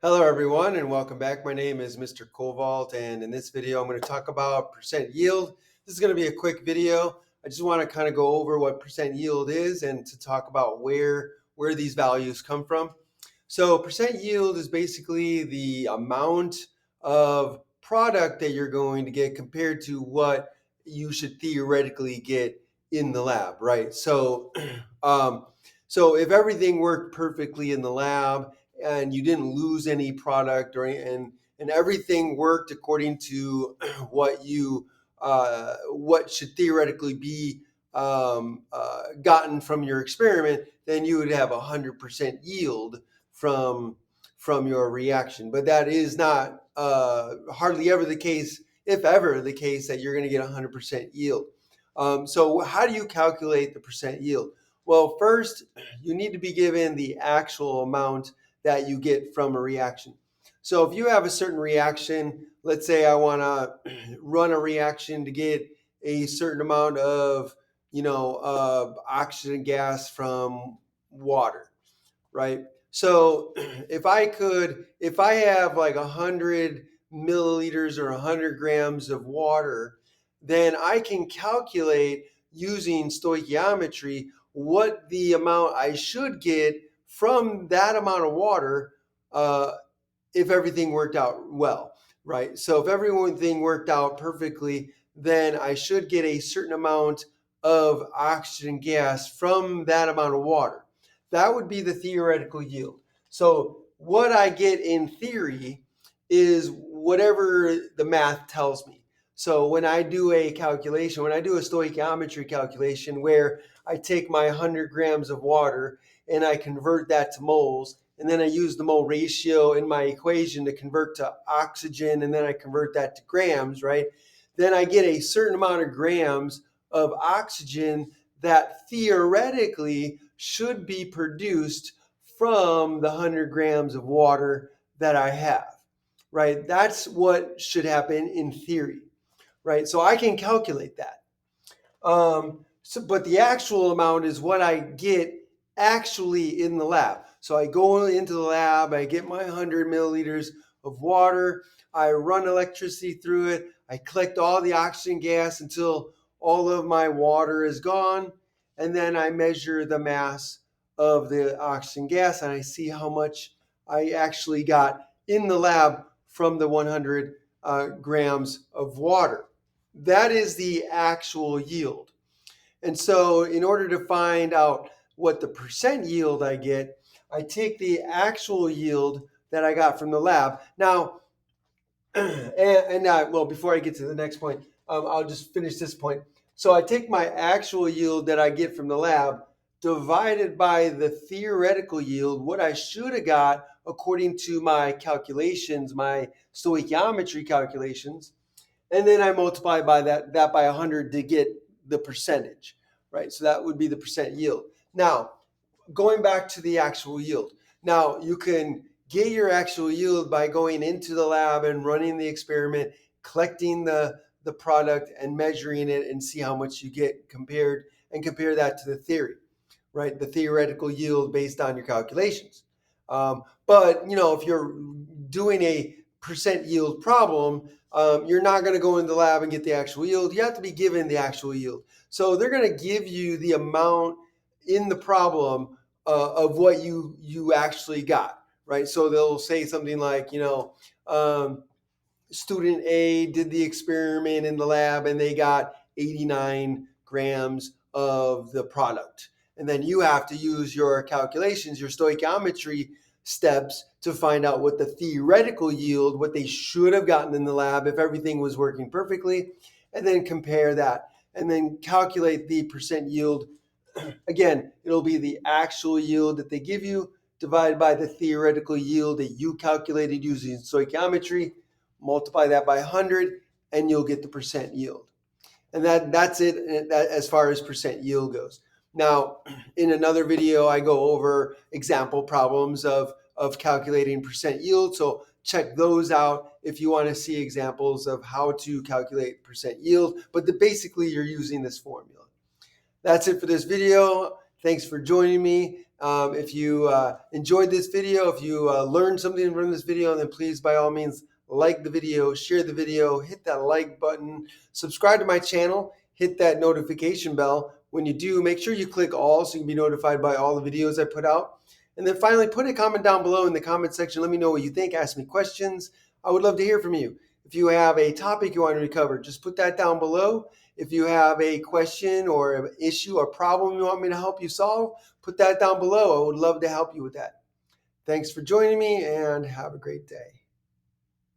Hello, everyone, and welcome back. My name is Mr. Kovault, and in this video, I'm going to talk about percent yield. This is going to be a quick video. I just want to kind of go over what percent yield is and to talk about where these values come from. So, percent yield is basically the amount of product that you're going to get compared to what you should theoretically get in the lab, right? Um, so if everything worked perfectly in the lab and you didn't lose any product and everything worked according to what should theoretically be gotten from your experiment, then you would have 100% yield from your reaction. But that is not hardly ever the case, if ever the case, that you're going to get 100% yield. So how do you calculate the percent yield? Well, first, you need to be given the actual amount that you get from a reaction. So if you have a certain reaction, let's say I want to run a reaction to get a certain amount of, oxygen gas from water, right? So if I have like 100 milliliters or 100 grams of water, then I can calculate using stoichiometry what the amount I should get from that amount of water uh, if everything worked out well, right? So if everything worked out perfectly, then I should get a certain amount of oxygen gas from that amount of water. That would be the theoretical yield. So what I get in theory is whatever the math tells me. So when I do a calculation, when I do a stoichiometry calculation where I take my 100 grams of water and I convert that to moles, and then I use the mole ratio in my equation to convert to oxygen, and then I convert that to grams, right? Then I get a certain amount of grams of oxygen that theoretically should be produced from the 100 grams of water that I have, right? That's what should happen in theory, right? So I can calculate that. But the actual amount is what I get actually in the lab. So I go into the lab, I get my 100 milliliters of water, I run electricity through it, I collect all the oxygen gas until all of my water is gone, and then I measure the mass of the oxygen gas and I see how much I actually got in the lab from the 100 grams of water. That is the actual yield. And so, in order to find out what the percent yield I get, I take the actual yield that I got from the lab. Now, well, before I get to the next point, I'll just finish this point. So, I take my actual yield that I get from the lab divided by the theoretical yield, what I should have got according to my calculations, my stoichiometry calculations, and then I multiply by that by 100 to get the percentage, right? So that would be the percent yield. Now, going back to the actual yield. Now, you can get your actual yield by going into the lab and running the experiment, collecting the product and measuring it and see how much you get compare that to the theory, right? The theoretical yield based on your calculations. But if you're doing a percent yield problem, you're not going to go in the lab and get the actual yield. You have to be given the actual yield. So they're going to give you the amount in the problem of what you actually got, right? So they'll say something like, student A did the experiment in the lab and they got 89 grams of the product. And then you have to use your calculations, your stoichiometry steps to find out what the theoretical yield, what they should have gotten in the lab if everything was working perfectly, and then compare that and then calculate the percent yield. Again, it'll be the actual yield that they give you divided by the theoretical yield that you calculated using stoichiometry, multiply that by 100, and you'll get the percent yield. And that's it as far as percent yield goes. Now, in another video, I go over example problems of calculating percent yield. So check those out if you want to see examples of how to calculate percent yield. But basically, you're using this formula. That's it for this video. Thanks for joining me. If you enjoyed this video, if you learned something from this video, then please, by all means, like the video, share the video, hit that like button, subscribe to my channel, hit that notification bell. When you do, make sure you click all so you can be notified by all the videos I put out. And then finally, put a comment down below in the comment section. Let me know what you think. Ask me questions. I would love to hear from you. If you have a topic you want to cover, just put that down below. If you have a question or an issue or problem you want me to help you solve, put that down below. I would love to help you with that. Thanks for joining me and have a great day.